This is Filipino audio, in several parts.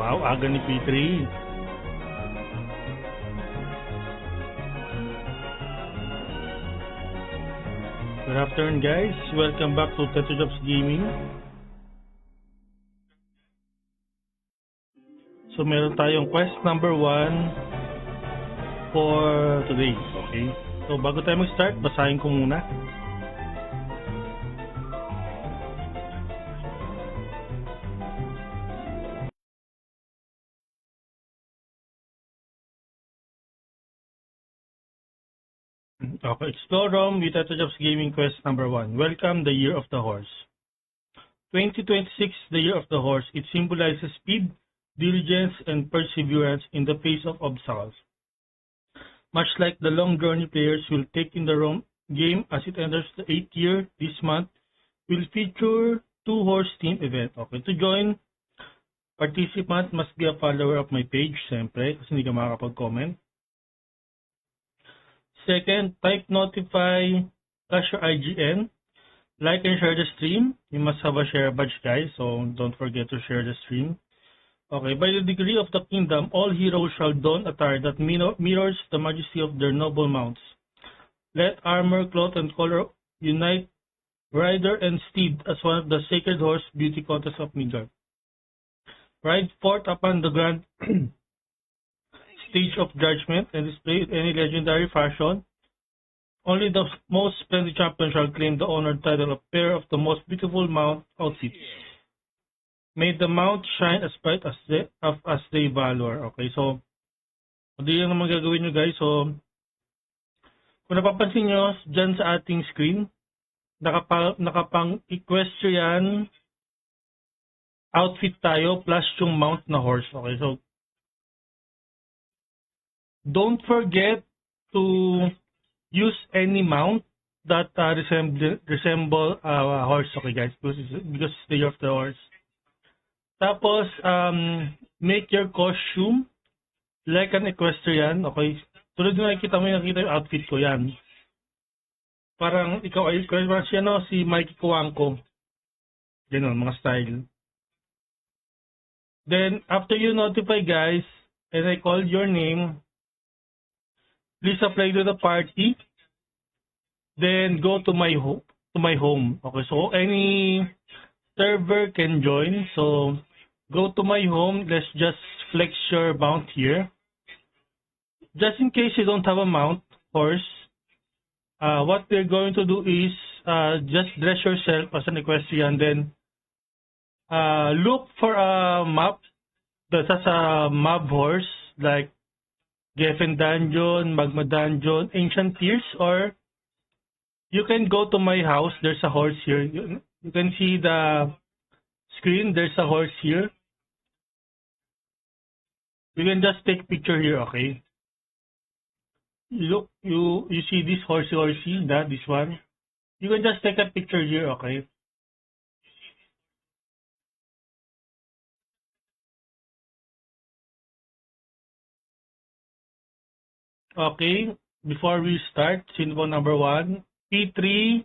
Wow, aga ni P3. Good afternoon guys, welcome back to Teto Jobs Gaming. So meron tayong quest number 1 for today, okay? So bago tayo mag-start, basahin ko muna. Okay, explore Rome with Teto Jobs Gaming quest number 1. Welcome the Year of the Horse. 2026, the Year of the Horse. It symbolizes speed, diligence, and perseverance in the face of obstacles. Much like the long journey players will take in the Rome game as it enters the 8th year, this month will feature 2 horse team event. Okay, to join, participant must be a follower of my page, siyempre, kasi hindi ka makakapag-comment. Second, type notify, flash your IGN, like and share the stream. You must have a share badge, guys, so don't forget to share the stream. Okay, by the degree of the kingdom, all heroes shall don attire that mirrors the majesty of their noble mounts. Let armor, cloth, and color unite rider and steed as one of the sacred horse beauty contests of Midgard. Ride forth upon the grand stage of judgment and display in any legendary fashion. Only the most splendid champion shall claim the honored title of pair of the most beautiful mount outfits. May the mount shine as bright as they valor. Okay, so hindi yan naman gagawin nyo guys. So kung napapansin nyo, dyan sa ating screen, nakapang equestrian outfit tayo plus yung mount na horse. Okay, so don't forget to use any mount that resemble a horse. Okay guys, because it's the Year of the Horse. Tapos, make your costume like an equestrian. Okay, tulad nyo nakikita yung outfit ko yan. Parang ikaw ay equestrian, si Mikey Kuwangko. Ganun, mga style. Then, after you notify guys, and I call your name, please apply to the party. Then go to my home. Okay, so any server can join. So go to my home. Let's just flex your mount here. Just in case you don't have a mount horse, what we're going to do is just dress yourself as an equestrian. Then look for a map that has a mob horse like Geffen Dungeon, Magma Dungeon, Ancient Tears, or you can go to my house. There's a horse here. You can see the screen. There's a horse here. You can just take picture here, okay? Look, you see this horsey, this one. You can just take a picture here, okay? Okay, before we start, sino number 1? P3,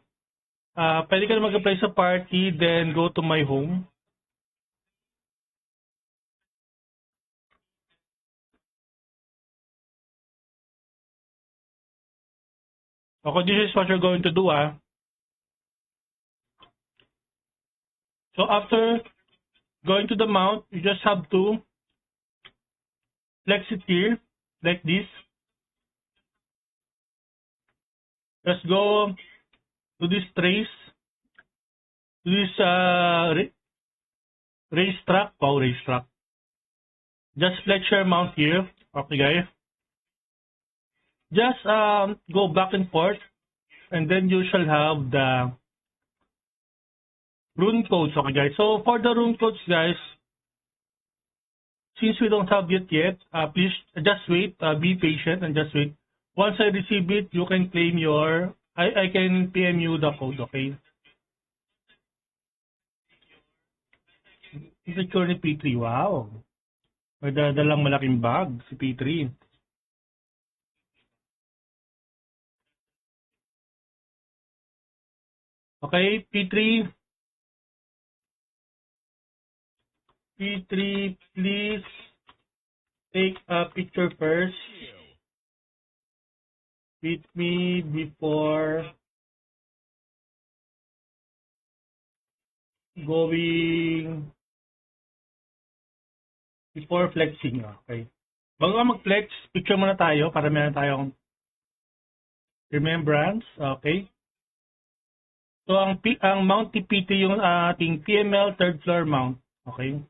pwede ka na mag-apply sa party, then go to my home. Okay, this is what you're going to do, So after going to the mount, you just have to flex it here, like this. Let's go to this trace, to this racetrack. Wow, racetrack. Just flex your mount here. Okay, guys. Just go back and forth, and then you shall have the rune codes. Okay, guys. So for the rune codes, guys, since we don't have it yet, please just wait. Be patient and just wait. Once I receive it, you can claim your. I can PM you the code. Okay. Secure ni P3. Wow. May dalang malaking bag si P3. Okay, P3. P3, please take a picture first with me before flexing. Okay. Bago ka mag-flex, picture muna tayo para meron tayong remembrance. Okay. So, ang mount TPT yung ating PML third floor mount. Okay.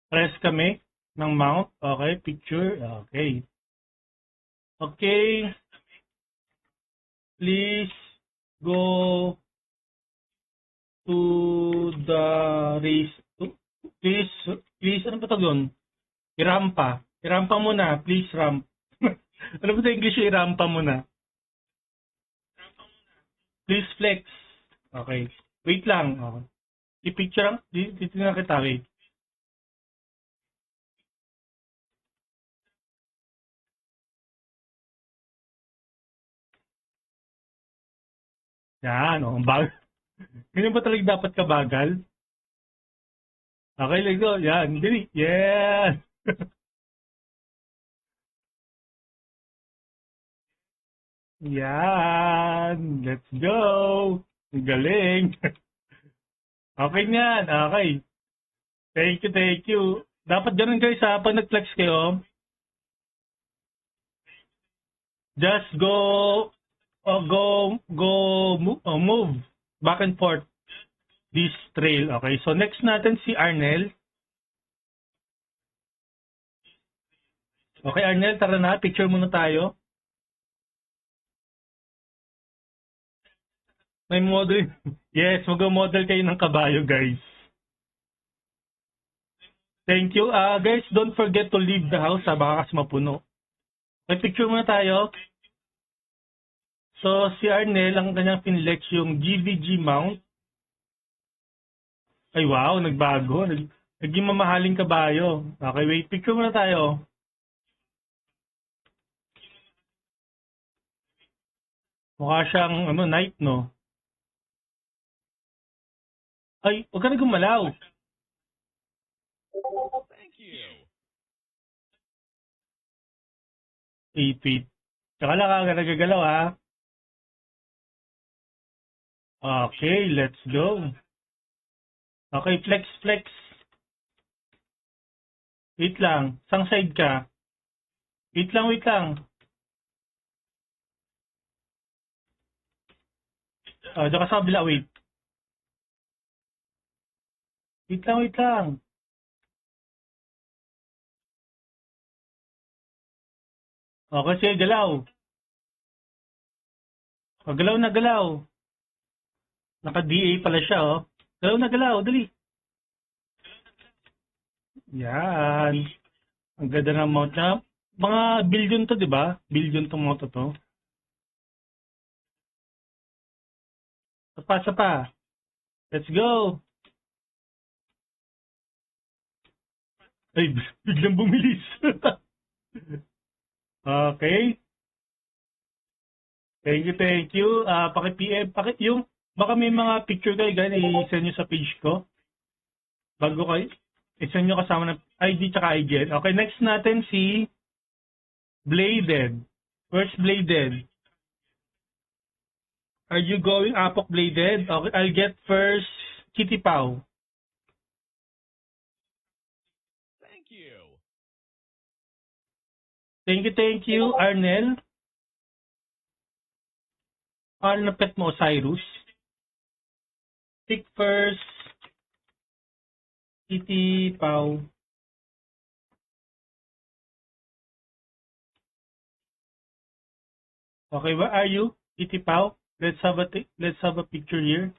Press kami ng mount. Okay. Picture. Okay. Okay. Please go to the race. Please, ano ba ito doon? Irampa. Irampa muna. Please ramp. Ano ba sa English yung irampa muna? Please flex. Okay. Wait lang. Okay. I-picture, titignan kita. Wait. Yan. Oh, ganyan ba talaga dapat kabagal? Okay, let's go. Yan. Dili. Yes. Yan. Let's go. Galing. Okay yan. Okay. Thank you, thank you. Dapat ganun guys ha. Pag nag-flex kayo, just move back and forth this trail. Okay, so next natin si Arnel. Okay, Arnel, tara na. Picture muna tayo. May model. Yes, mag-model kayo ng kabayo, guys. Thank you. Guys, don't forget to leave the house. Baka kasi mapuno. May picture muna tayo. So, si Arnel, ang kanyang pinlex yung GVG mount. Ay, wow, nagbago. Naging mamahaling kabayo. Okay, wait. Picture muna tayo. Mukha siyang, knight, no? Ay, huwag ka na gumalaw. Thank you. Wait. Tsaka lang ka nagagalaw, ha? Okay, let's go. Okay, flex. Wait lang. Sang side ka? Wait lang. Diyan ka sa kabila, wait. Wait lang. Okay, sige, galaw. Galaw. Naka-DA pala siya, oh. Galaw, dali. Yan. Ang ganda ng mount niya. Mga billion to, di ba? Billion tong mount to. Sa pa. Let's go. Ay, biglang bumilis. Okay. Thank you. Paki-PM, yung baka may mga picture kayo ganyan i-send nyo sa page ko. Bago kayo, i-send nyo kasama ng ID tsaka IGN. Okay, next natin si Bladed. Where's Bladed? Are you going Apok Bladed? Okay, I'll get first Kitty Pau. Thank you. Thank you, Arnel. Paano na pet mo, Cyrus? Pick first Kitty Pau. Okay, where are you, Kitty Pau? Let's have a picture here.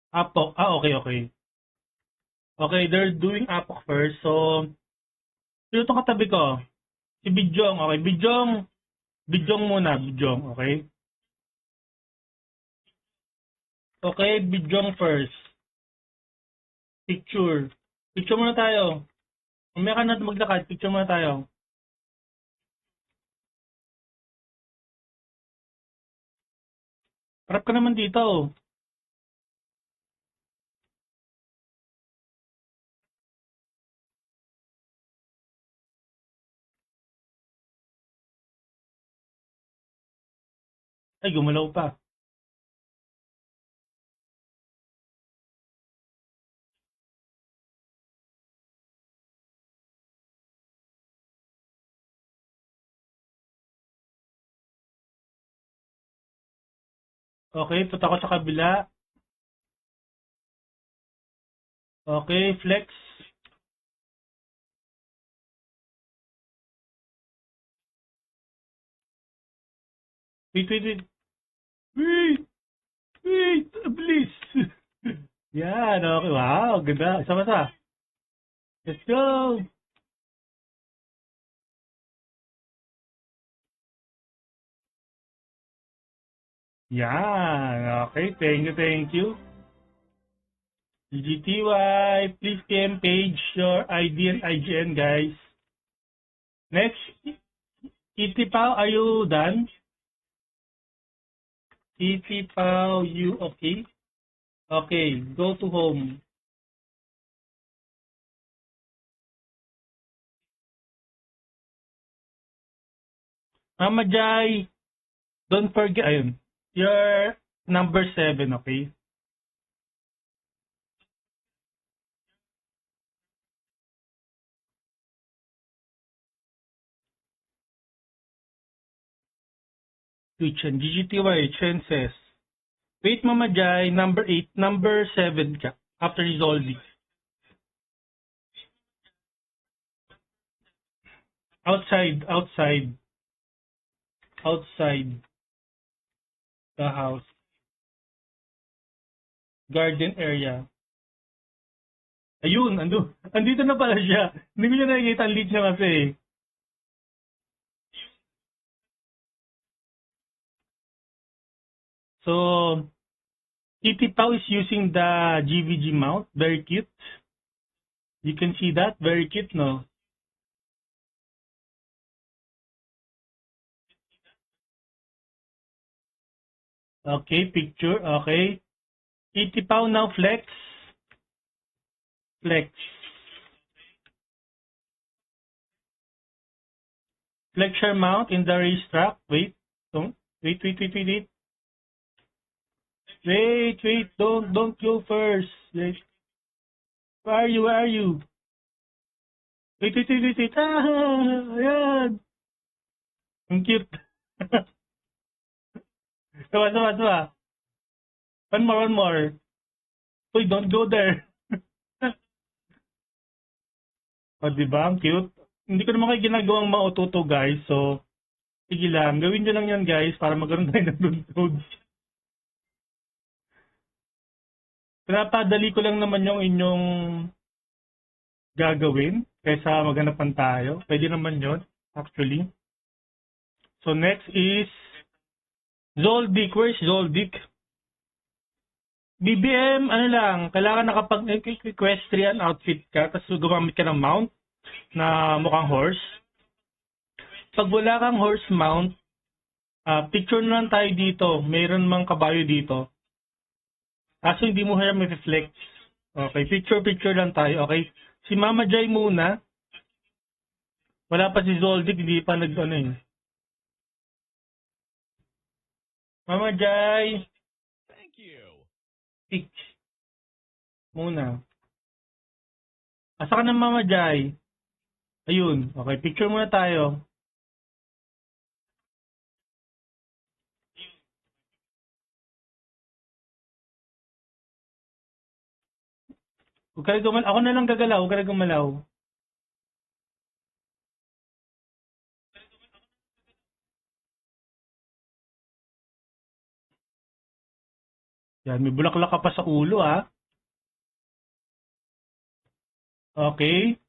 Apok. Okay. Okay, they're doing Apok first. So, sino itong katabi ko? Si Bijong. Okay, Bijong muna. Okay? Okay, Bijong first. Picture muna tayo. Umaya ka na maglakad. Picture muna tayo. Harap ka naman dito. Ay, gumalaw pa. Okay, punta ko sa kabila. Okay, flex. Wait, wait, wait. Wait, wait, please. Yan, okay. Wow, ganda. Isa pa sa. Let's go. Yan. Okay, thank you, thank you. GGTY, please PM page your ID and IGN, guys. Next, Itipao, are you done? Itipao, you okay? Okay, go to home. Mama Jai, don't forget, ayun, you're number 7, okay? Kitchen, GGTY, Chen says. Wait, Mama Jai, number 8, number 7 ka, after resolving. Outside the house, garden area. Ayun, andito na pala siya. Hindi ko niya nakikita ang lead niya kasi. So, Itipao is using the GVG mount. Very cute. You can see that. Very cute, no? Okay, picture. Okay. Itipao now flex. Flex. Flex your mount in the racetrack. Wait. Don't. Wait. Wait. Don't go first. Wait. Where are you? Wait. Ah, ayan. Ang cute. Sawa. One more. Uy, don't go there. O, diba? Ang cute. Hindi ko naman kayo ginagawang maututo, guys. So, sige lang. Gawin nyo lang yan, guys, para magkaroon tayo ng downloads. Pinapadali ko lang naman yung inyong gagawin kaysa maghanapan tayo. Pwede naman yon actually. So, next is Zoldyck. Where's Zoldyck? BBM, ano lang, kailangan nakapag-equestrian outfit ka, tapos gumamit ka ng mount na mukhang horse. Pag wala kang horse mount, picture na lang tayo dito. Mayroon mang kabayo dito. Kaso hindi mo siya may-flex. Okay, picture lang tayo. Okay, si Mama Jai muna. Wala pa si Zoldyck, hindi pa nag-ano eh. Mama Jai, Thank you. pick muna. Asa ka na, Mama Jai? Ayun. Okay, picture muna tayo. Huwag ka na gumalaw. Ako na lang gagalaw. Huwag ka na gumalaw. Yan, may bulaklak ka pa sa ulo, ah. Okay.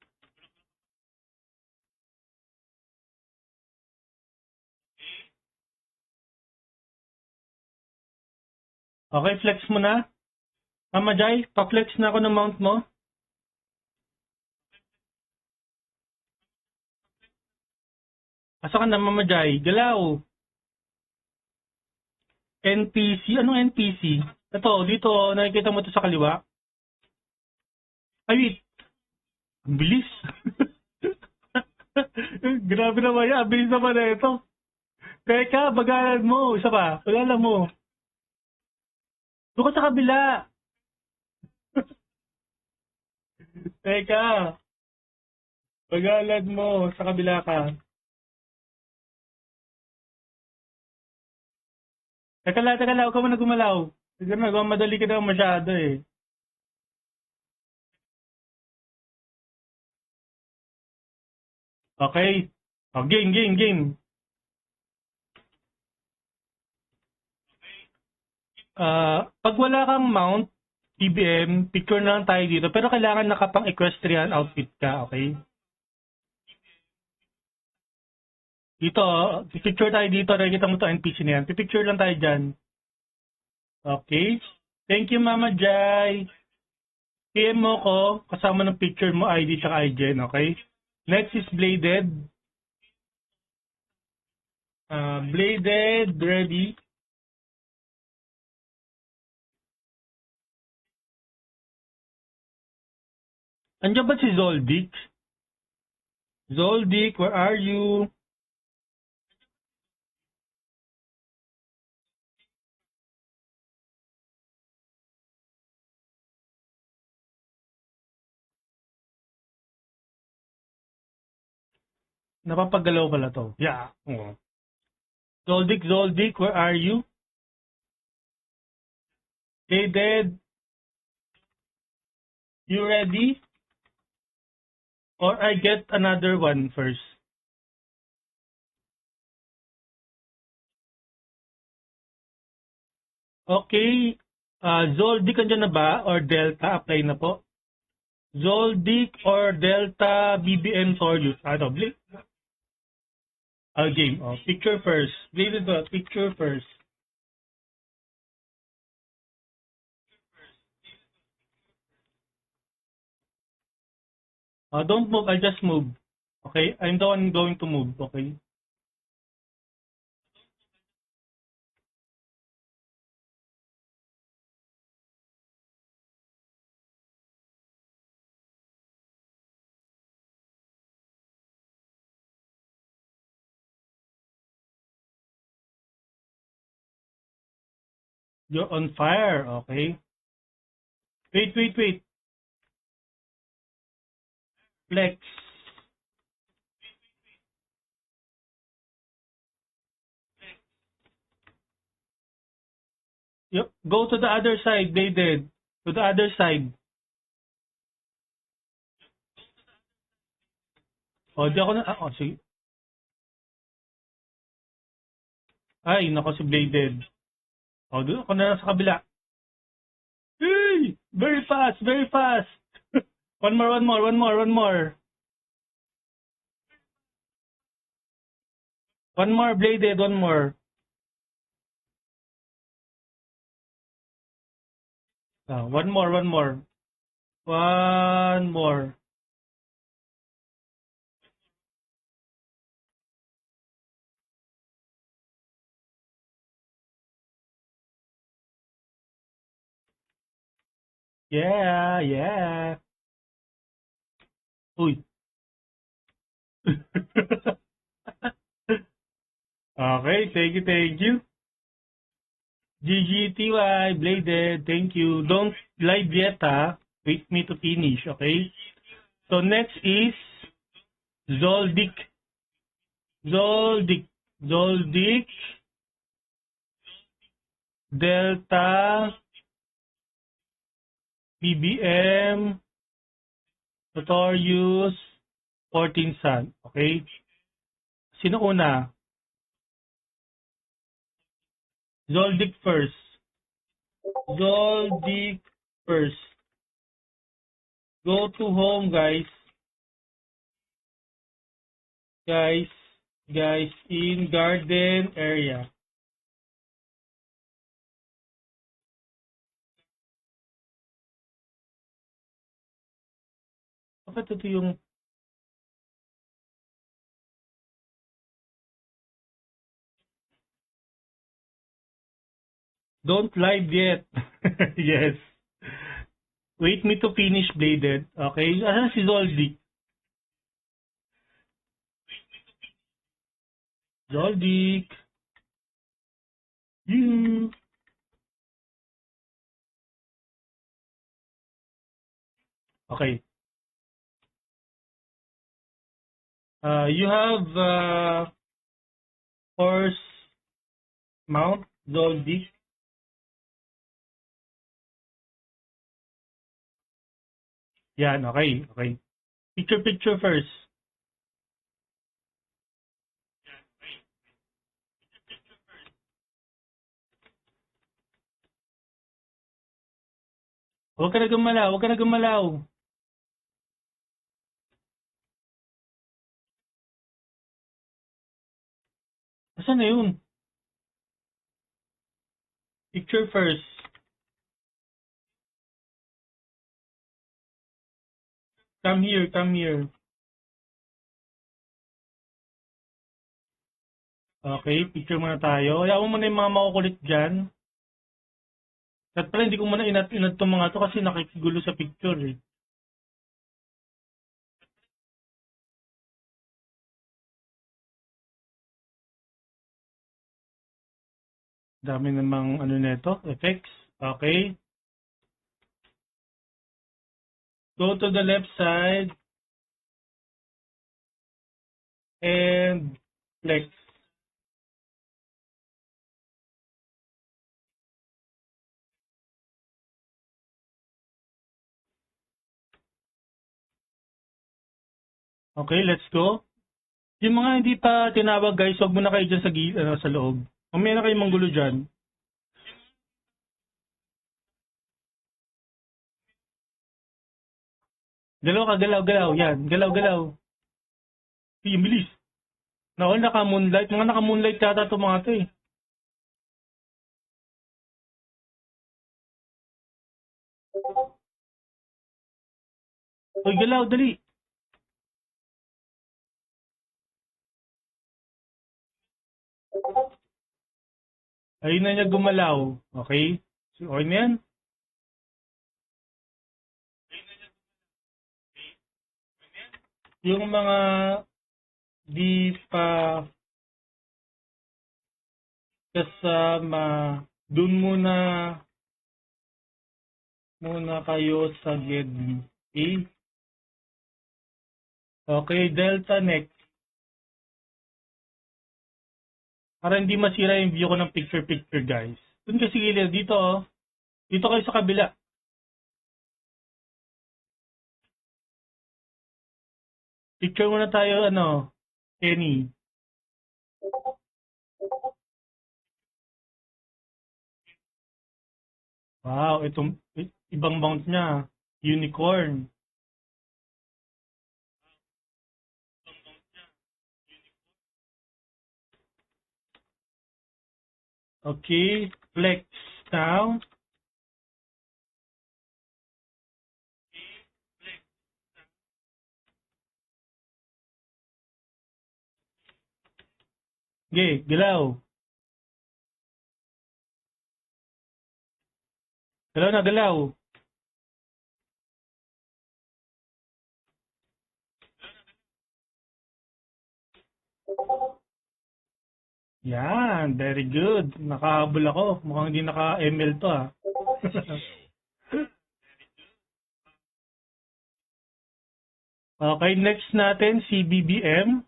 Okay, flex mo na. Mama Jai, pa-flex na ako ng mount mo. Asa ka na, Mama Jai? Galaw. NPC. Anong NPC? Ito, dito, nakikita mo ito sa kaliwa. Ay, wait. Ang bilis. Grabe naman yan. Ang bilis naman na ito. Teka, bagalan mo. Isa pa. Bagalan mo. Doon ka sa kabila. Teka. Bagalan mo. Sa kabila ka. Teka lang. Huwag ka muna gumalaw. Teka na, madali ka na masyado eh. Okay. Oh, game. Pag wala kang mount, PBM, picture na lang tayo dito. Pero kailangan nakapang equestrian outfit ka, okay? Dito, picture tayo dito. Nakikita mo to NPC na yan. Picture lang tayo dyan. Okay. Thank you, Mama Jai. PM mo ko, kasama ng picture mo, ID tsaka IGN, okay? Next is Bladed. Bladed, ready. Andiyan ba si Zoldyck? Zoldyck, where are you? Napapagalaw pala to. Yeah. Oo. Zoldyck, where are you? Bladed, you ready? Or I get another one first? Okay. Zoldyck, andyan na ba? Or Delta, apply na po. Zoldyck or Delta BBM Torius. Blade. Game. Picture first. Bladed ba? Picture first. Don't move. I'll just move. Okay? I'm the one going to move. Okay? You're on fire. Okay? Wait. Flex. Yep. Go to the other side. They did. To the other side. Di ako na... sige. Ay, nako si Bladed. Doon ako na lang sa kabila. Hey! Very fast. One more. One more, Bladed. One more. One more. One more. Yeah. Uy. Okay, thank you. GGTY, Bladed, thank you. Don't live yet, ha? Wait me to finish, okay? So next is Zoldyck. Delta, BBM, Notorious, 14 Sun, okay? Sino una? Zoldyck first. Go to home, guys. Guys, in garden area. Bakit ito yung... Don't live yet. Yes. Wait me to finish Bladed. Okay. Asan si Zoldy? Zoldy. You. Okay. You have horse mount, Zoldy. Yan, okay. Okay. Picture first. Huwag ka na gumalaw. Huwag ka na gumalaw. Asan na yun? Picture first. Come here, come here. Okay, picture muna tayo. Kaya mo muna yung mga makukulit dyan. At pala hindi ko muna inat tong mga to kasi nakikigulo sa picture eh. Dami namang ano neto, effects. Okay. Go to the left side and flex. Okay, let's go. Yung mga hindi pa tinawag guys, huwag muna kayo dyan sa loob. Mamaya na kayo manggulo dyan. Galaw. Yan, galaw. Yung bilis. Naku, naka-moonlight. Mga naka-moonlight yata itong mga to eh. Uy, galaw, dali. Ayun na niya gumalaw. Okay? So, okay na yan. Yung mga di pa kasama, dun muna kayo sa GED. Okay? Okay, Delta next. Para hindi masira yung view ko ng picture guys. Dun kasi gilid, dito oh. Dito kayo sa kabila. Picture muna tayo, Kenny. Wow, itong ibang mount niya. Unicorn. Okay, flex now. Okay, galaw. Galaw na, galaw. Yan, very good. Nakahabol ako. Mukhang hindi naka-ML to ah. Thank you. Okay, next natin si BBM.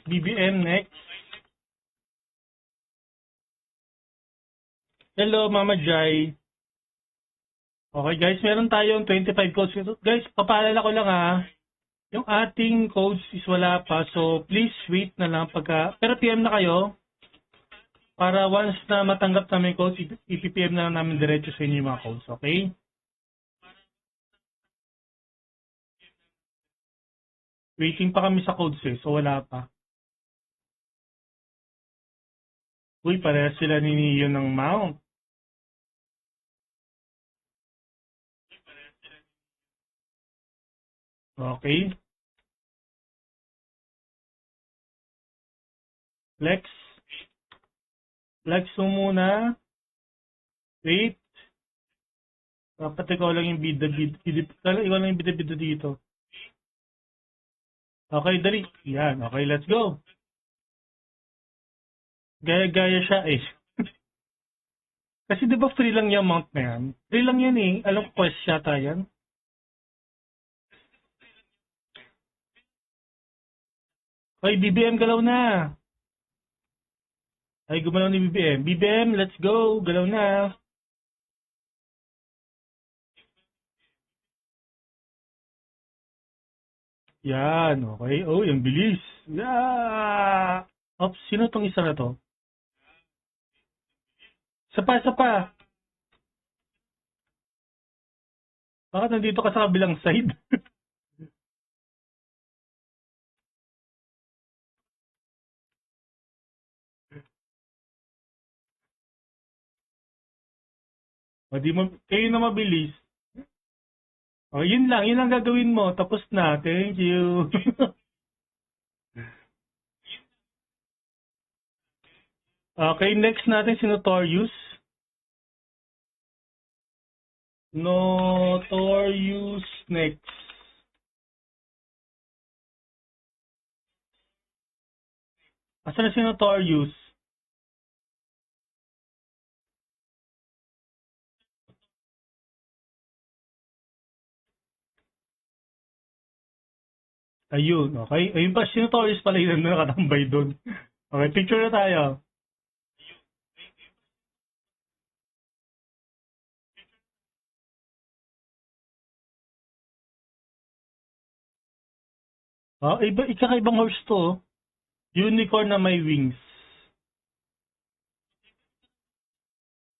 BBM next. Hello, Mama Jai. Okay guys, meron tayong 25 codes. Guys, papaalala ko lang ha. Yung ating codes is wala pa. So, please wait na lang pagka... Pero PM na kayo. Para once na matanggap namin codes, ipipm na lang namin diretso sa inyo yung mga codes. Okay? Waiting pa kami sa codes eh. So, wala pa. Uy, pareha sila ni Neo ng mount. Okay. Flex. Flex mo muna. Wait. Dapat ikaw lang yung ikaw lang yung bida dito. Okay, dali. Yan. Okay, let's go. Gaya-gaya siya eh. Kasi di ba free lang yung mount na yan? Free lang yan eh. Alam ko quest yata yan. Okay, BBM galaw na. Ay, gumalaw ni BBM. BBM, let's go. Galaw na. Yan, okay. Oh, yung bilis. Yeah! Oops, sino tong isa na to? Isa pa. Bakit nandito ka sa kabilang side? O di mo, kayo na mabilis. O, yun lang gagawin mo. Tapos na. Thank you. Okay, next natin si Notorious. Notorious next. Asan na si Notorious? Ayun, okay. Ayun pa, si Notorious pala yun na nakatambay doon. Okay, picture na tayo. Ikakaibang horse to. Unicorn na may wings.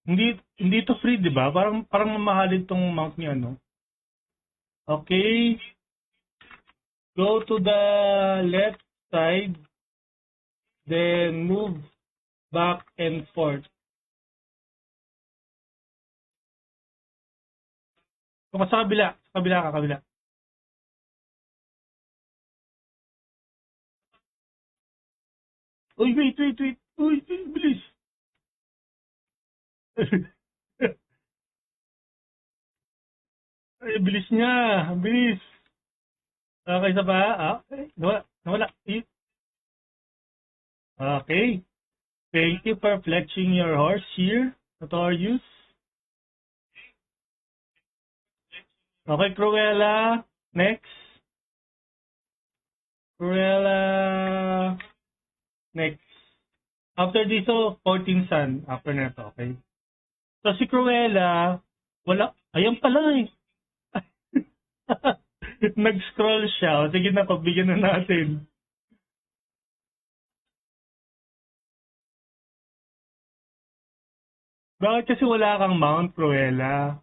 Hindi to free, 'di ba? Parang mamahalin tong mount ni ano. Okay. Go to the left side, then move back and forth. Kung sa kabila. Uy, wait. Uy, bilis. Ay, bilis niya. Bilis. Okay, isa pa. Okay. Nawala. Okay. Thank you for flexing your horse here, Notorious. Okay, Cruella. Next. Cruella. Next. After dito, 14 Sun. After na to, okay? So, si Cruella, wala. Ayan pala eh. Nag-scroll siya. O, sige na, pagbigyan na natin. Bakit kasi wala kang mount, Cruella?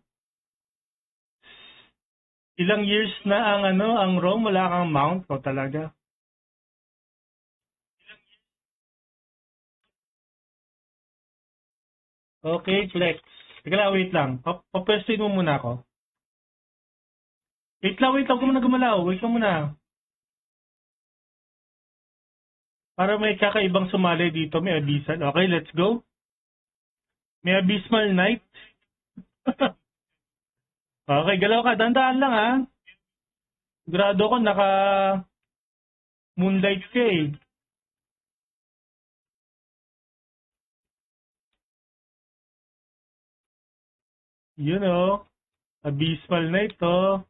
Ilang years na ang Rome, wala kang mount ko talaga. Okay, flex. Teka lang, wait lang. Papwestuin mo muna ako. Wait lang. Huwag ka muna gumalaw. Wait ka muna. Para may kakaibang sumali dito. May abyssal. Okay, let's go. May abysmal knight. Okay, galaw ka. Dandaan lang ha. Grado ko naka moonlight ka eh. You know, abysmal knight to.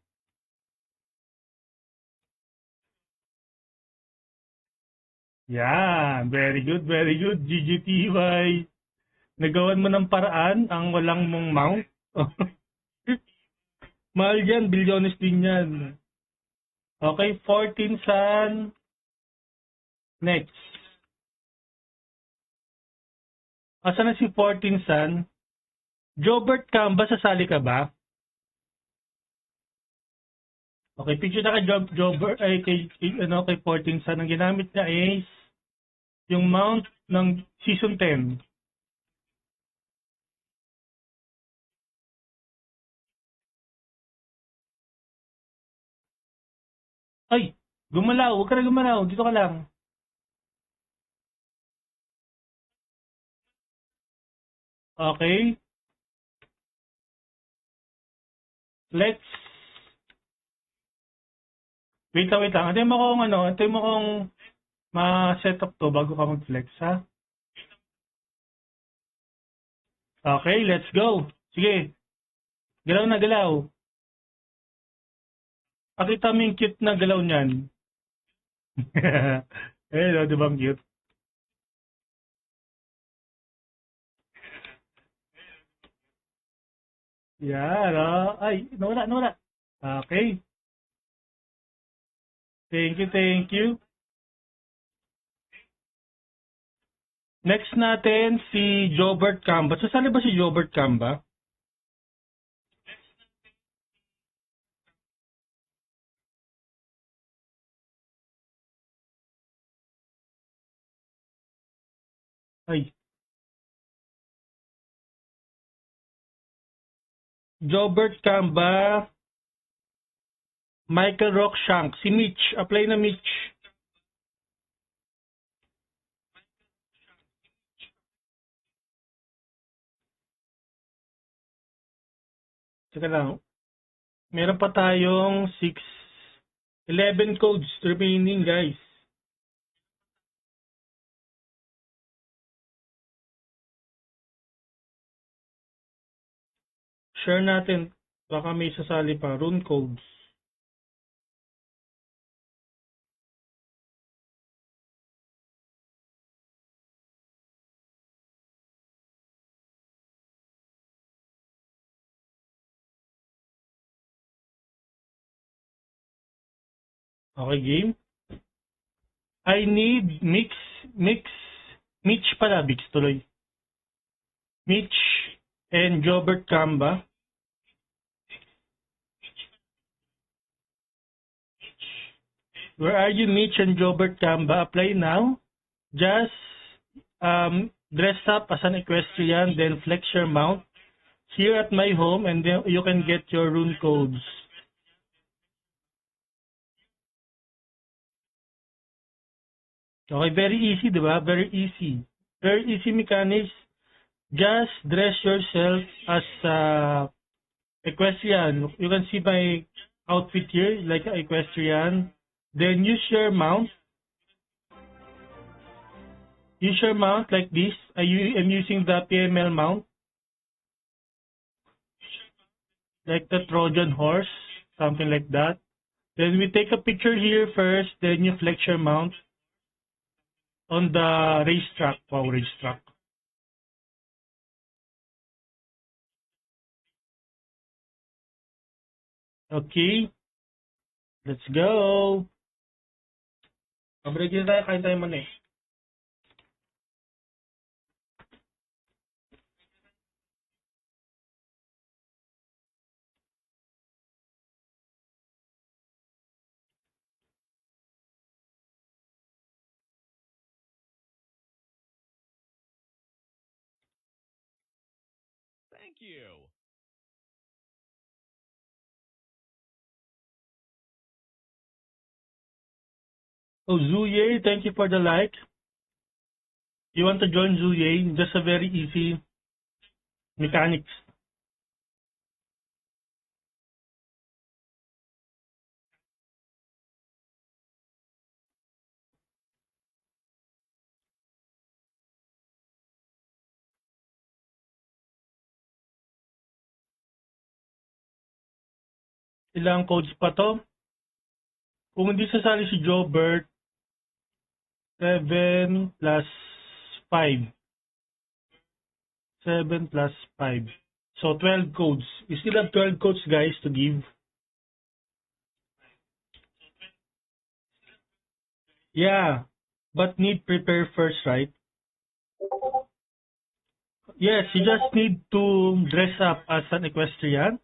Yan, very good, very good. GGTY. Nagawan mo ng paraan ang walang mong mount. Mahal yan, bilyones din yan. Okay, 14 Sun. Next. Asa na si 14 Sun? Jobert Camba, sasali ka ba? Okay, picture na kay Jobert, ay kay 14 Sun. Ang ginamit niya is yung mount ng season 10. Ay, gumalaw. Huwag ka na gumalaw. Dito ka lang. Okay. Let's wait lang. Antayin mo kung ma-set up to bago ka mag-flex, ha? Okay, let's go. Sige. Galaw na galaw. Pakita mo yung cute na galaw niyan. Hello, di ba ang cute? Yan, Ay, nawala. Okay. Thank you. Next natin, si Jobert Camba. Sasali ba si Jobert Camba? Ay. Jobert Camba, Michael Rockshank, si Mitch. Apply na Mitch. Teka lang. Meron pa tayong 11 codes remaining, guys. Share natin. Baka may sasali pa. Rune codes. Okay, game. I need Mitch pala, Bix tuloy. Mitch and Jobert Camba. Where are you, Mitch and Jobert Camba? Apply now. Just dress up as an equestrian, then flex your mount here at my home, and then you can get your rune codes. Okay, very easy, di ba? Very easy. Very easy mechanics. Just dress yourself as equestrian. You can see my outfit here, like an equestrian. Then use your mount. Use your mount like this. I'm using the PML mount. Like the Trojan horse, something like that. Then we take a picture here first, then you flex your mount on the racetrack. Wow, racetrack. Okay. Let's go. Pabreak na tayo, kain tayo man eh. Thank you. Oh, Zuye, thank you for the like. You want to join Zuye? Just a very easy mechanics. Ilang codes pa to? Kung hindi sasali si Jobert, 7 plus 5. 7 plus 5. So 12 codes. We still have 12 codes, guys, to give. Yeah, but need prepare first, right? Yes, you just need to dress up as an equestrian.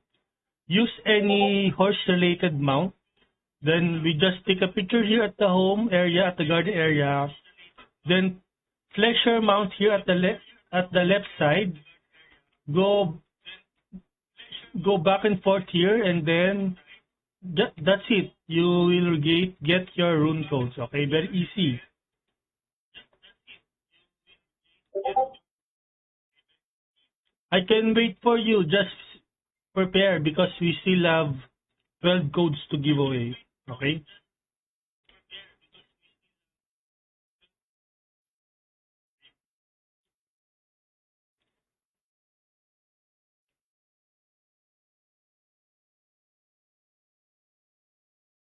Use any horse-related mount. Then we just take a picture here at the home area, at the garden area. Then flex your mount here at the left side. Go back and forth here, and then that's it. You will get your rune codes. Okay, very easy. I can wait for you. Just prepare because we still have 12 codes to give away. Okay?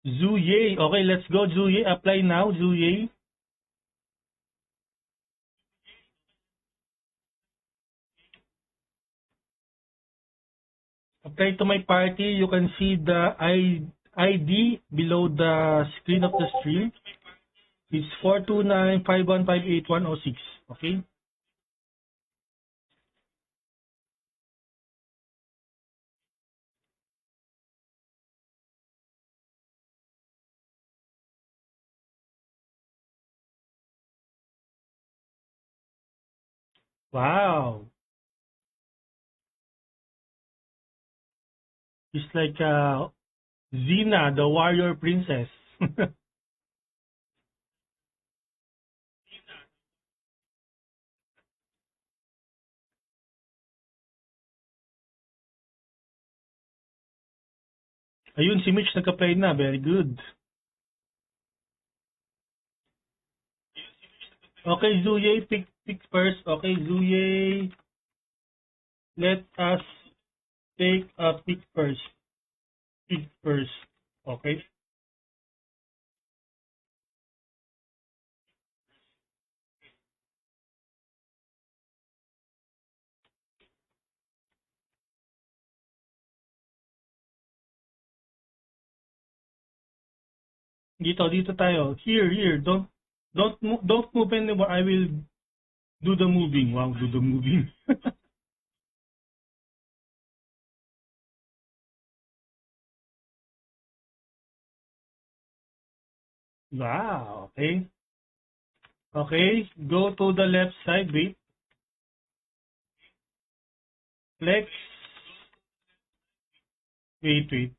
Zuye. Okay, let's go, Zuye. Apply now, Zuye. Apply to my party. You can see the ID below the screen of the stream. It's 429-5158106. Okay? Wow. It's like Xena, the warrior princess. Ayun, si Mitch nagka-play na. Very good. Okay, Zuye, pick first. Okay, Zuye, let us take a pick first. Pick first. Okay. Dito tayo. Here. Don't move anymore. I will do the moving. Wow, do the moving. Wow, okay. Okay, go to the left side. Wait. Flex. Wait.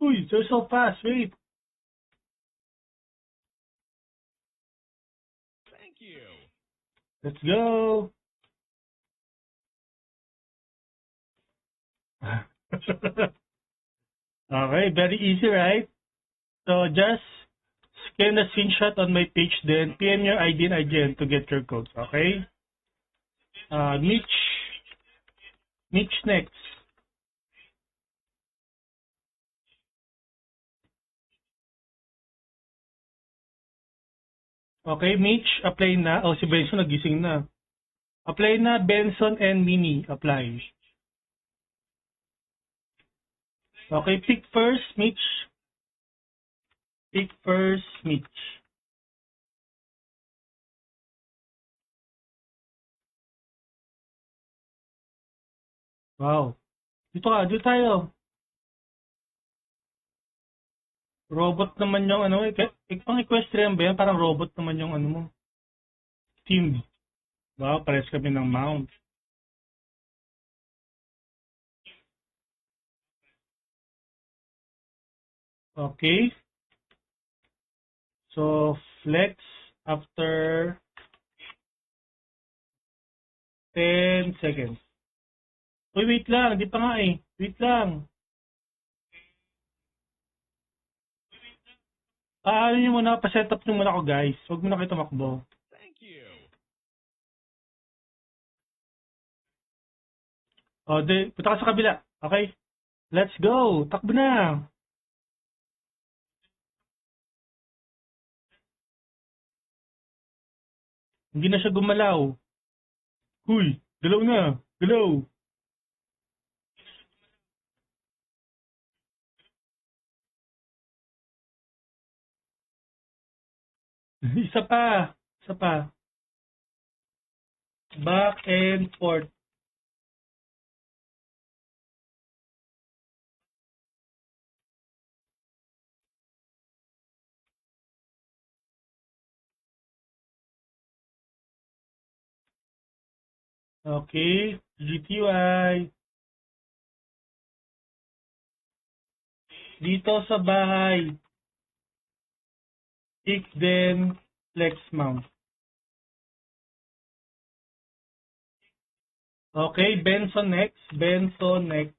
Uy, they're so fast. Wait. Thank you. Let's go. Okay, very easy, right? So just scan a screenshot on my page, then PM your ID and IGN to get your codes, okay? Mitch next. Okay, Mitch, apply na. Oh, si Benson nagising na. Apply na, Benson and Minnie, apply. Okay, pick first, Mitch. Pick first, Mitch. Wow. Dito tayo. Robot naman yung ano, pang equestrian ba yan? Parang robot naman yung ano mo. Team. Wow, pares kami ng mount. Okay. So, flex after 10 seconds. Uy, wait lang. Di pa nga eh. Wait lang. Ano nyo muna, pa-setup nyo muna ako guys. Huwag muna kayo tumakbo. Thank you. O, punta ka sa kabila. Okay? Let's go. Takbo na. Hindi na siya gumalaw. Huy, galaw na. Galaw. Isa pa. Back and forth. Okay. GTY. Dito sa bahay. Pick then flex mount. Okay, Benson next. Benson next.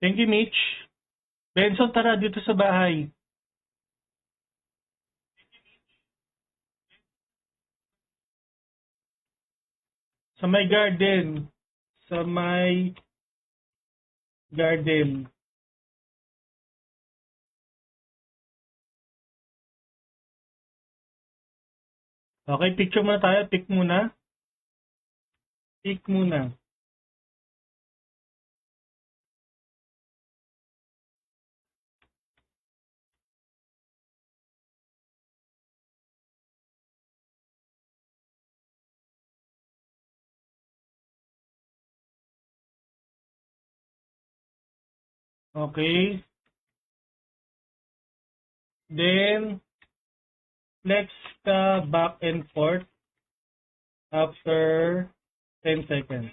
Thank you, Mitch. Benson, tara dito sa bahay. Sa my garden. Sa my garden. Okay, picture muna tayo. Pick muna. Pick muna. Okay. Then, flex ka back and forth after 10 seconds.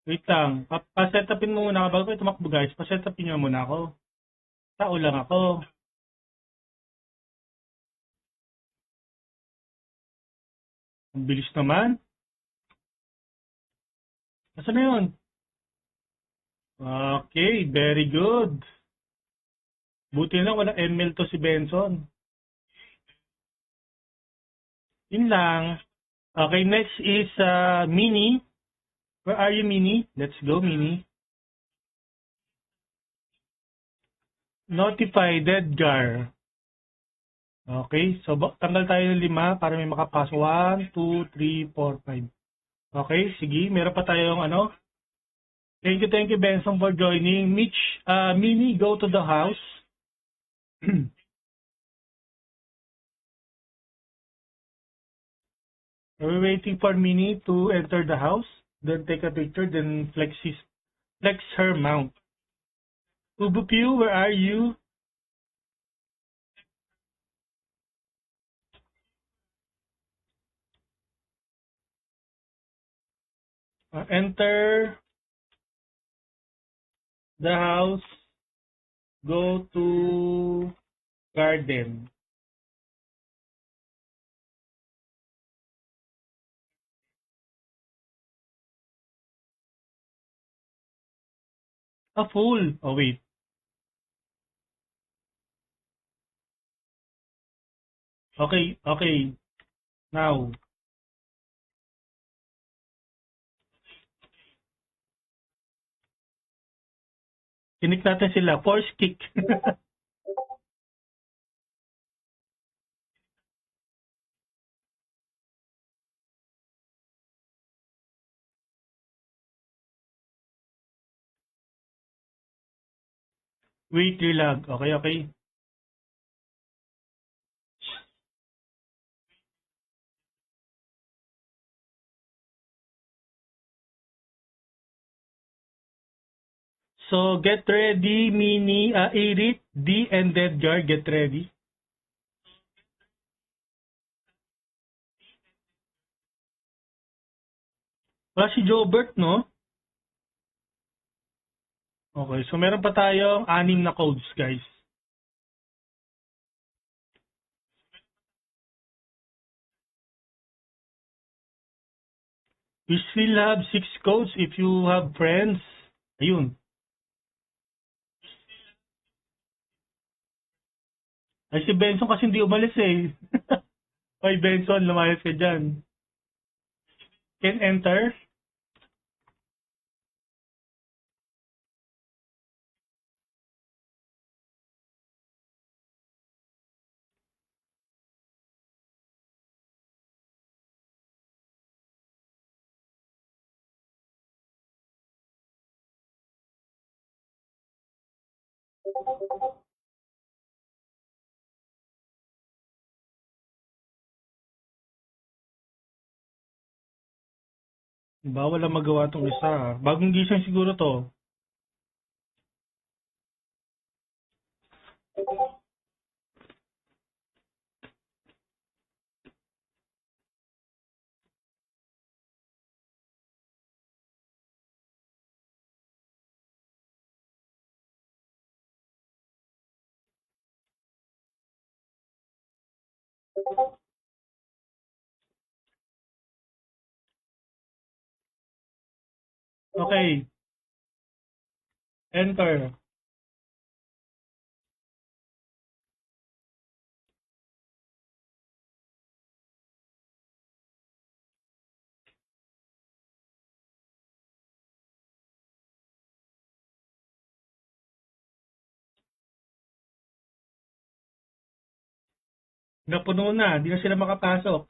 Wait lang. Pa-setupin mo muna bago kayo tumakbo guys. Pa-setupin nyo muna ako. Tao lang ako. Ang bilis naman. Nasaan na yun? Okay, very good. Buti lang wala ML to si Benson. Yun lang. Okay, next is Mini. Where are you, Mini? Let's go, Mini. Notify Edgar. Okay, so tanggal tayo ng 5 para may makapasok. 1, 2, 3, 4, 5. Okay, sige. Meron pa tayong ano. Thank you, Benson, for joining. Mitch, Mini, go to the house. We're waiting for Mini to enter the house. Then take a picture. Then flex her mount. Ubupew, where are you? Enter the house. Go to garden. Full. Oh, wait. Okay. Now. Kinik natin sila. Force kick. Wait, relag. Okay. So, get ready, Mini, Irit, D, and Edgar, get ready. Wala si Jobert, no? Okay, so meron pa tayong 6 na codes, guys. We still have 6 codes if you have friends. Ayun. Ay, si Benson kasi hindi umalis eh. Ay, Benson, lumayas ka dyan. Can enter. Bawal lang magawa tong isa. Bagong gising siguro to. Okay. Enter. Napuno na, hindi na sila makapasok.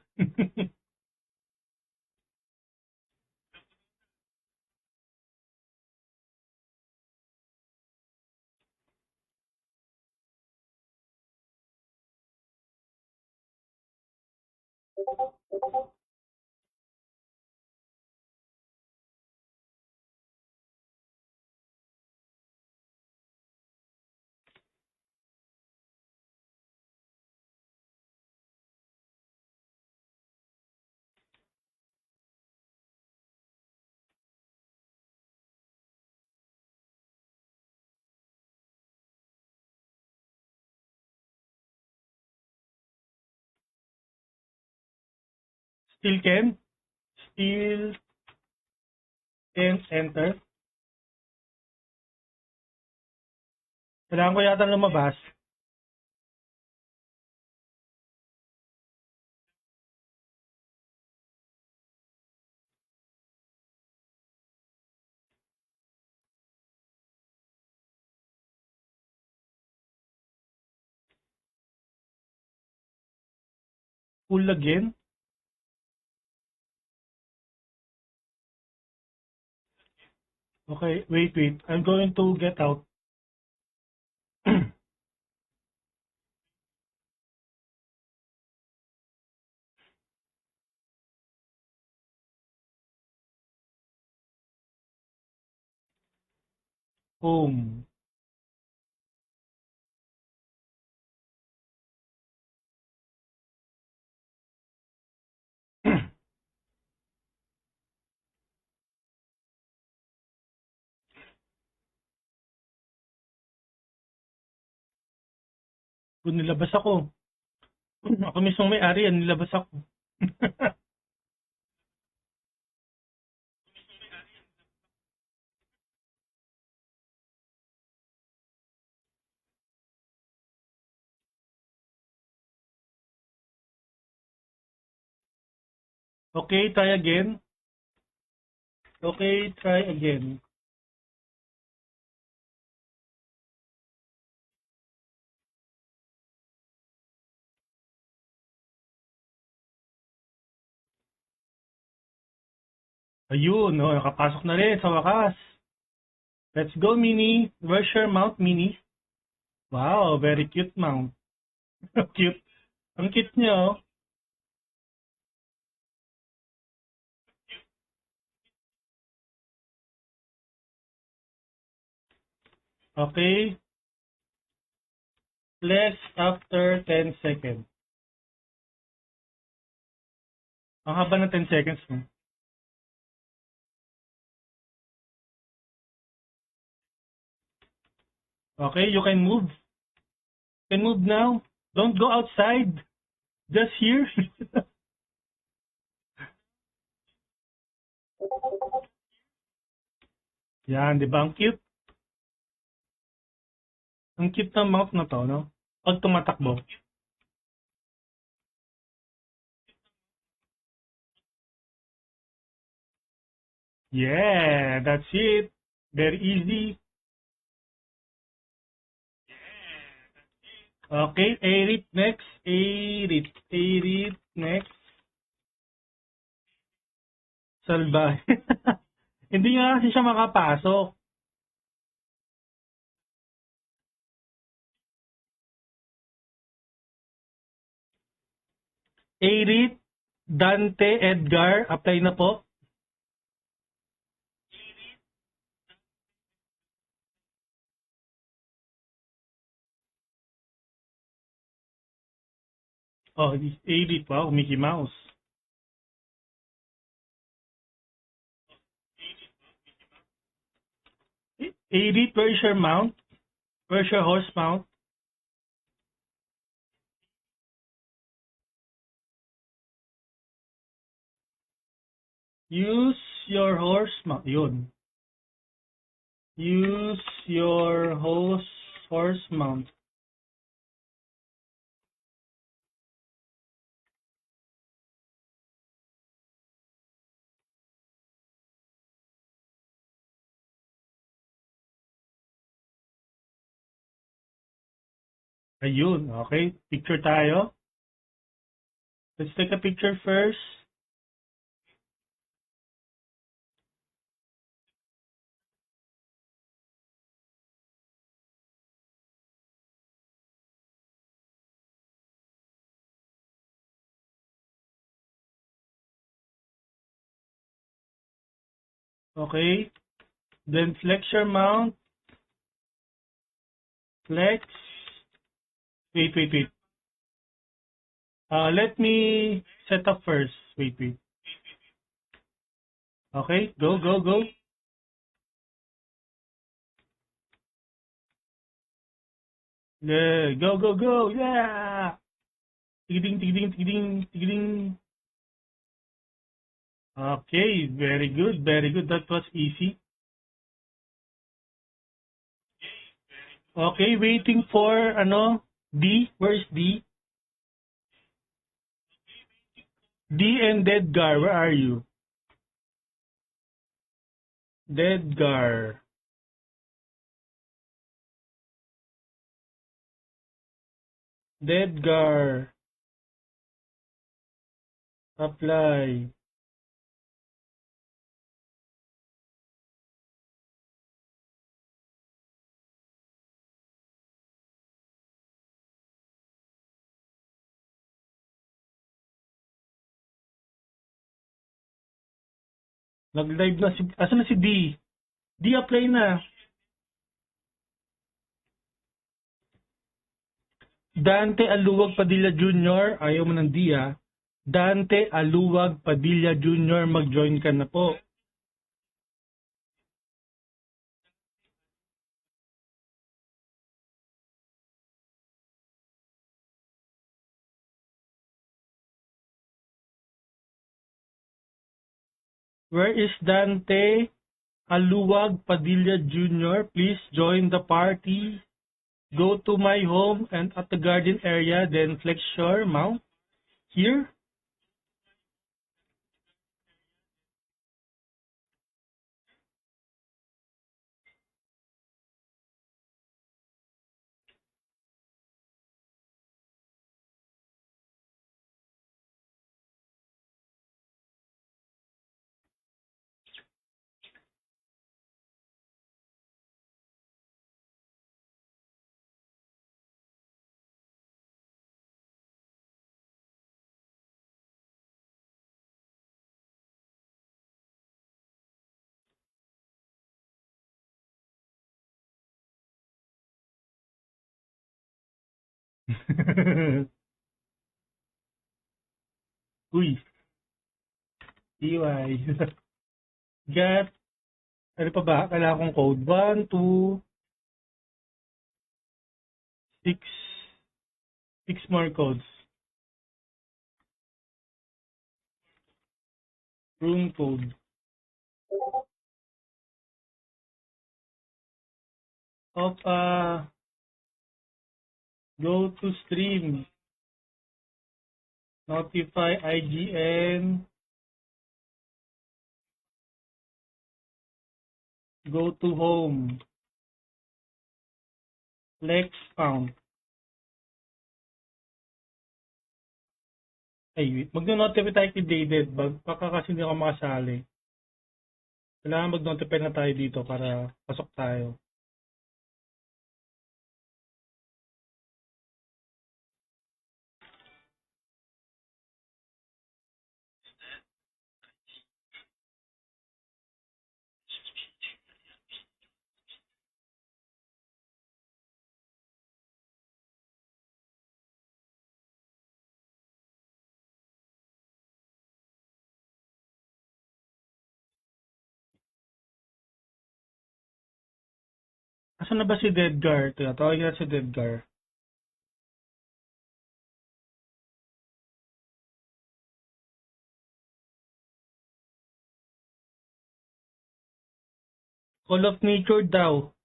Still can? Still can't enter? Kailangan ko yata lumabas. Full again? Okay, wait. I'm going to get out. Home. Kung nilabas ako. Ako mismo may-ari, nilabas ako. Okay, try again. Okay, try again. Ayun, oh, nakapasok na rin sa wakas. Let's go, Mini. Where's your mount, Mini? Wow, very cute mount. Cute. Ang cute niyo. Okay. Flex after 10 seconds. Ang haba ng 10 seconds mo. Okay, you can move. You can move now. Don't go outside. Just here. Yan, di ba? Ang cute. Ang cute ng mount na to, no? Pag tumatakbo. Yeah, that's it. Very easy. Okay, Arit next. Arit next. Salba. Hindi nga kasi siya makapasok. Arit, Dante, Edgar, apply na po. Oh, Arit, wow, Mickey Mouse. Arit, where's your mount? Where's your horse mount? Use your horse mount. Yun. Use your horse mount. Ayun, okay. Picture tayo. Let's take a picture first. Okay. Then flex your mount. Flex. Wait. Let me set up first. Wait. Okay, go. Yeah, go. Yeah. Tigiding. Okay, very good. That was easy. Okay, waiting for D. Where's D? D and Dedgar, where are you? Dedgar. Apply. Nag-live na si... Asan na si D? D, apply na. Dante Aluwag Padilla Jr. Ayaw mo ng D, ah. Dante Aluwag Padilla Jr. Mag-join ka na po. Where is Dante Aluwag Padilla Jr.? Please join the party. Go to my home and at the garden area, then flex your mount. Here. Uy, EY. Got, ano pa ba? Kailangan kong code. 1, 2, 6. 6 more codes. Room code. Go to stream. Notify IGN. Go to home. Flex count. Ay, mag-notify tayo kay Dated. Baka kasi hindi ako makasali. Kailangan mag-notify na tayo dito para pasok tayo. Asan na ba si Dedgar? Tawagin na si Dedgar. Call of Nature daw.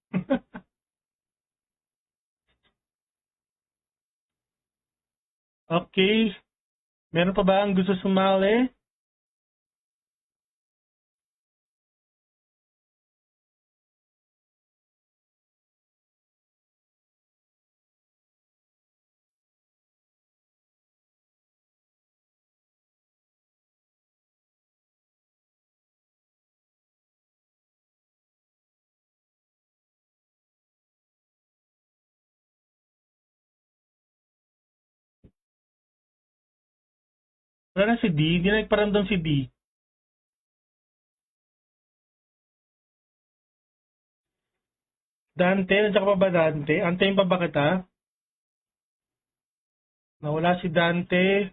Okay. Meron pa ba ang gusto sumali? Wala na si D. Hindi na nagparamdam si D. Dante, nandiyan ka pa ba Dante? Antayin pa ba kita? Nawala si Dante.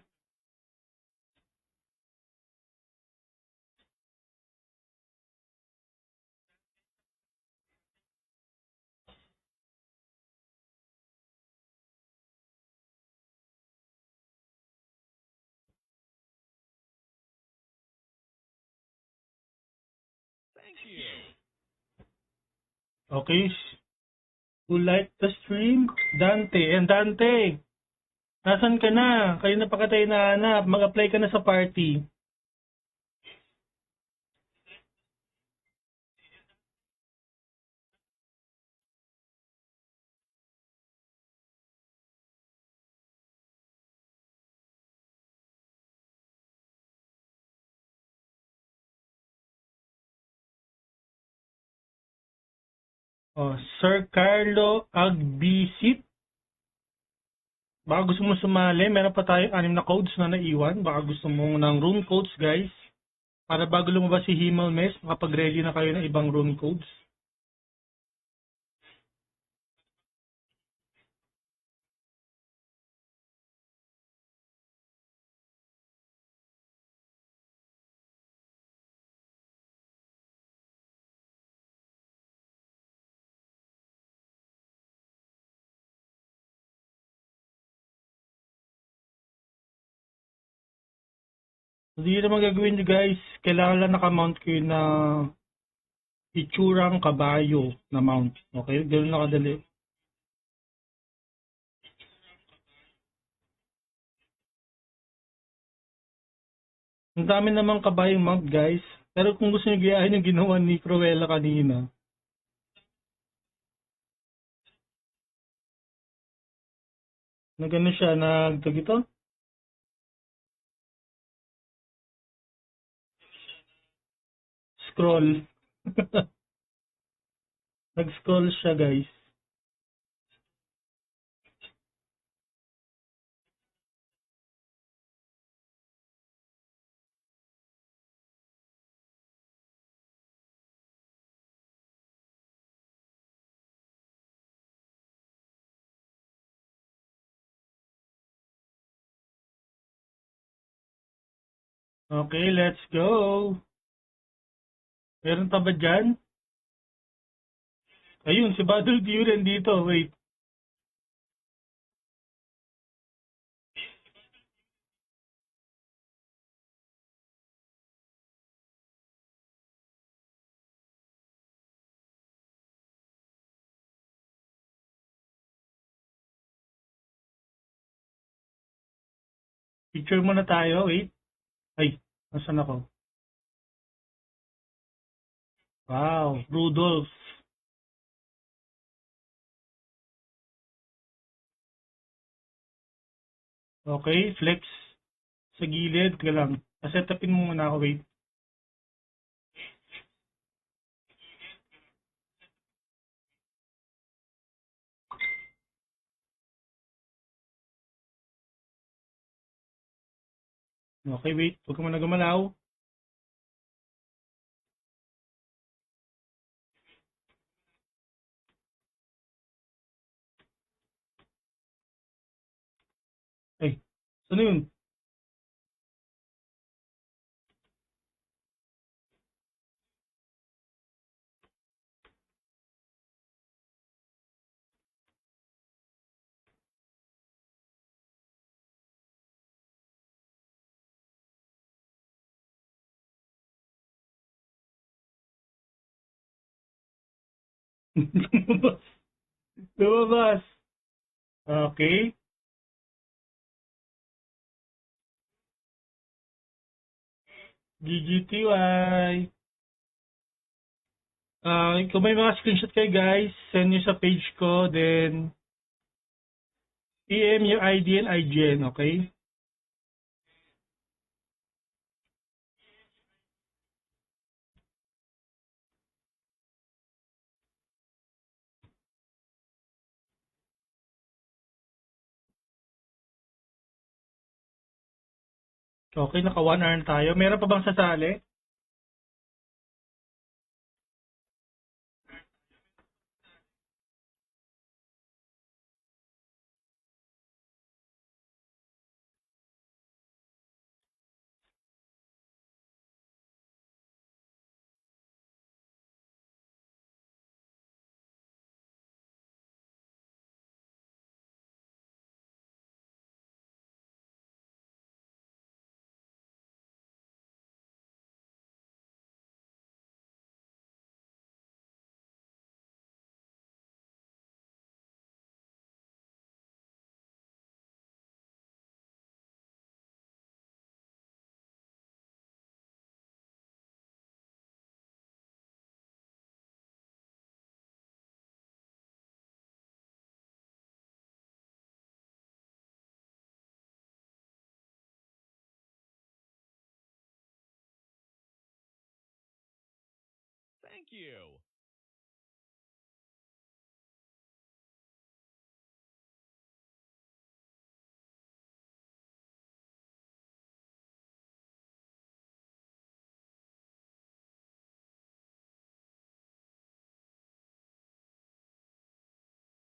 Thank you. Okay. Who like the stream? Dante. And Dante, nasan ka na? Kayo na pa kita hinahanap. Mag-apply ka na sa party. Oh, Sir Carlo Agbisit. Baka gusto mo sumali, meron pa tayo 6 na codes na naiwan. Baka gusto mo ng room codes, guys. Para bago lumabas si Himmel Mess, makapag-ready na kayo ng ibang room codes. Hindi naman gagawin nyo, guys. Kailangan lang nakamount kayo na itsurang kabayo na mount. Okay? Ganun na kadali. Ang dami namang kabayong mount, guys. Pero kung gusto nyo gayahin yung ginawa ni Cruella kanina, na gano'n siya, nagtag ito? Scroll. Nag-scroll siya, guys. Okay, let's go. Meron pa ba dyan? Ayun, si Badul Duran dito. Wait. Picture muna tayo. Wait. Ay, nasan ako? Wow, Rudolph. Okay, flex sa gilid ka lang. Setupin mo muna ako. Wait. Okay, wait. Huwag ka muna gumalaw. Ay, saan yun? Lumabas. Okay. GGTY. Kung may mga screenshot kayo guys, send nyo sa page ko, then PM your ID and IGN, okay? Okay, naka 1 hour na tayo. Meron pa bang sasali? Thank you.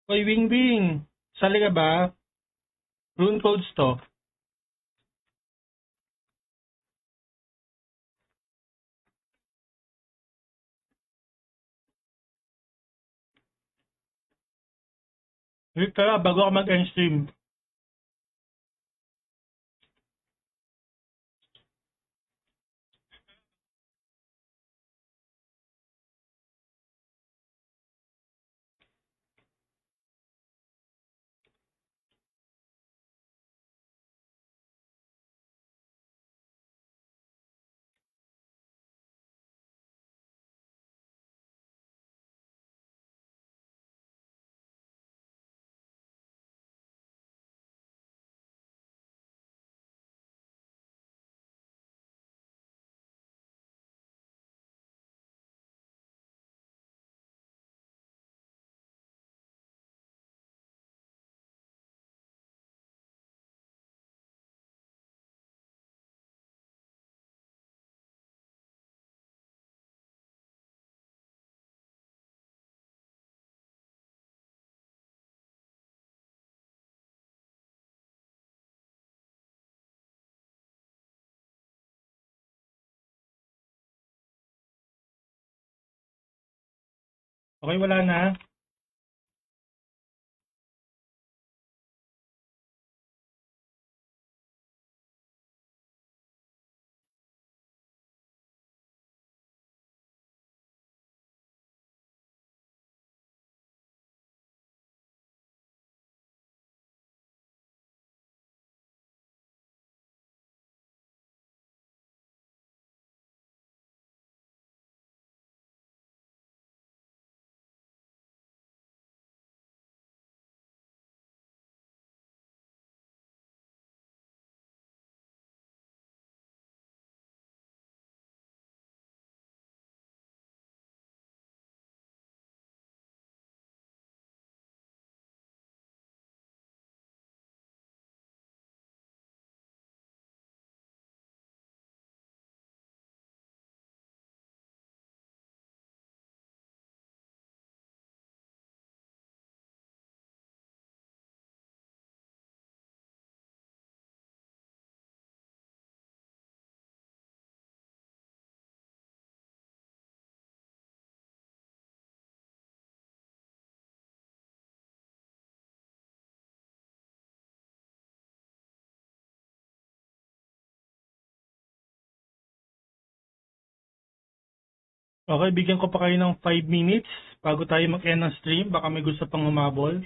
Hoy, Wing Wing. Sali ka ba? Rune codes to. Wait, tara, bago ako mag-end stream. Okay, wala na. Okay, bigyan ko pa kayo ng 5 minutes bago tayo mag-end ng stream. Baka may gusto pang humabol.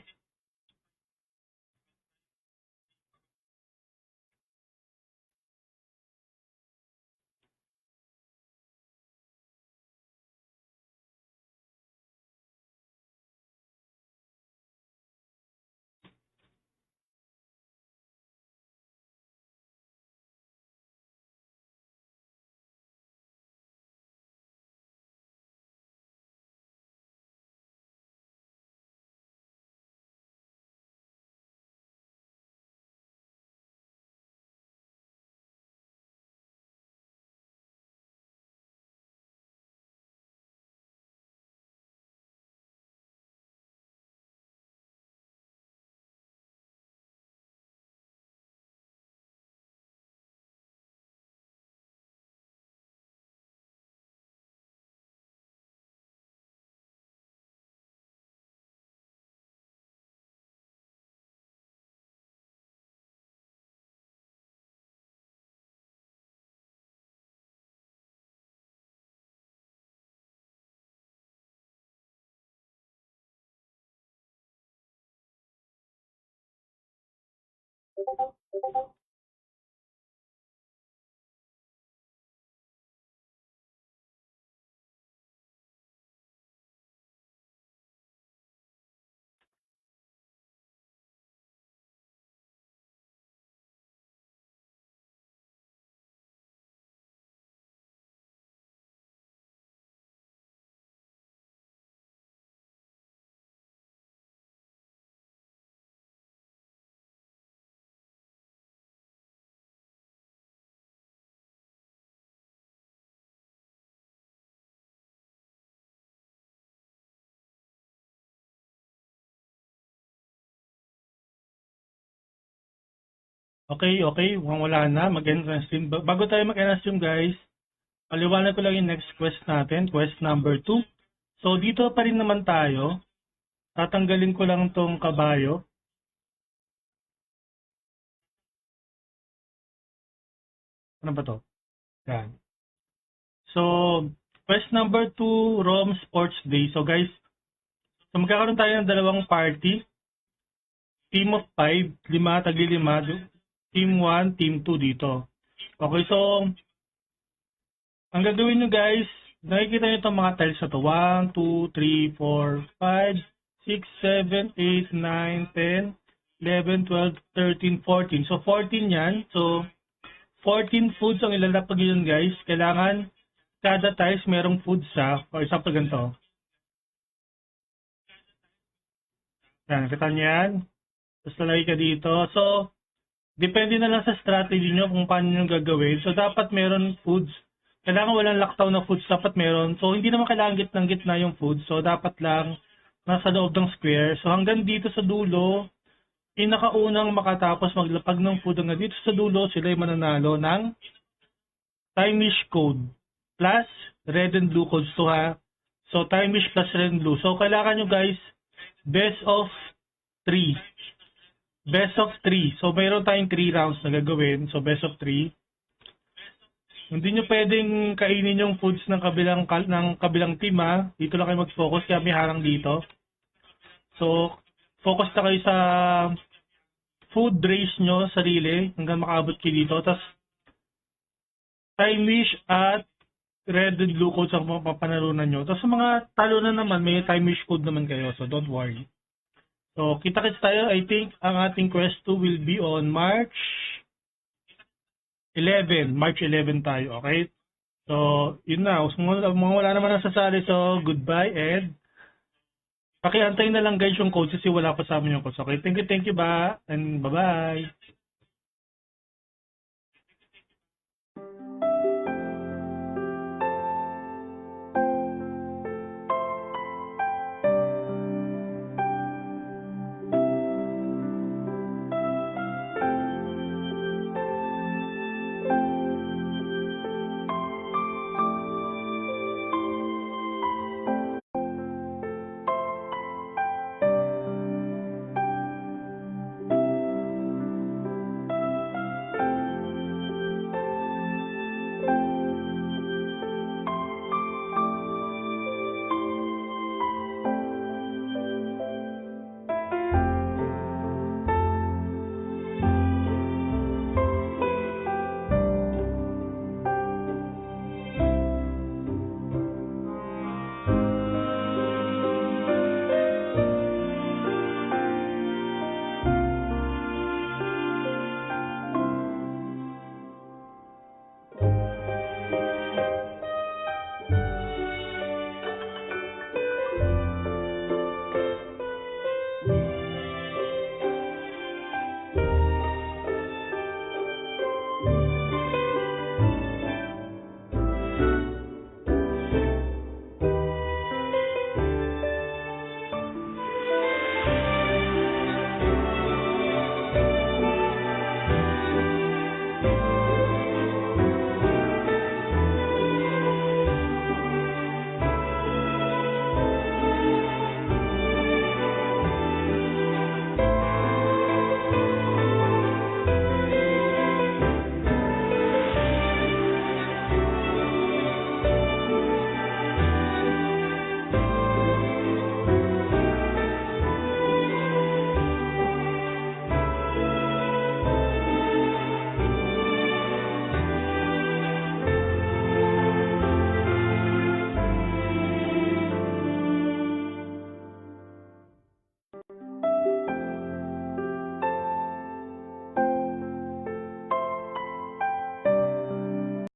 Okay, okay. Mukhang wala na. Mag-end ng stream. Bago tayo mag-end ng stream, guys, paliwanag ko lang yung next quest natin. Quest number 2. So, dito pa rin naman tayo. Tatanggalin ko lang tong kabayo. Ano ba to? Yan. So, quest number 2, Rome Sports Day. So, guys, so magkakaroon tayo ng dalawang party. Team of 5, 5, tagli-5. Team 1, Team 2 dito. Okay, so, ang gagawin nyo guys, nakikita nyo itong mga tiles na to. 1, 2, 3, 4, 5, 6, 7, 8, 9, 10, 11, 12, 13, 14. So, 14 yan. So, 14 foods ang ilalapag yun guys. Kailangan kada tiles merong food sa, for example ganito. Yan, kita nyo yan. Tapos lalagay ka dito. So, depende na lang sa strategy nyo kung paano nyo gagawin. So, dapat meron foods. Kailangan walang lockdown na foods. Dapat meron. So, hindi naman kailangan gitna yung foods. So, dapat lang nasa loob ng square. So, hanggang dito sa dulo, pinakaunang makatapos maglapag ng food hanggang dito sa dulo, sila yung mananalo ng time-wish code plus red and blue codes to ha. So, time-wish plus red and blue. So, kailangan nyo guys, best of 3. Best of 3. So, mayroon tayong 3 rounds na gagawin. So, best of 3. Hindi nyo pwedeng kainin yung foods ng kabilang team ha. Dito lang kayo mag-focus kaya may harang dito. So, focus na kayo sa food race nyo, sarili, hanggang makaabot kayo dito. Tapos, time wish at red and blue codes ang mapapanalunan nyo. Tapos, sa mga talunan naman, may time wish code naman kayo. So, don't worry. So, kita-kits tayo. I think ang ating quest 2 will be on March 11. March 11 tayo, okay? So, yun na. Mga wala naman nasasali. So, goodbye and pakiantay na lang guys yung codes kasi wala pa sa amin yung codes. Okay, thank you ba? And bye-bye.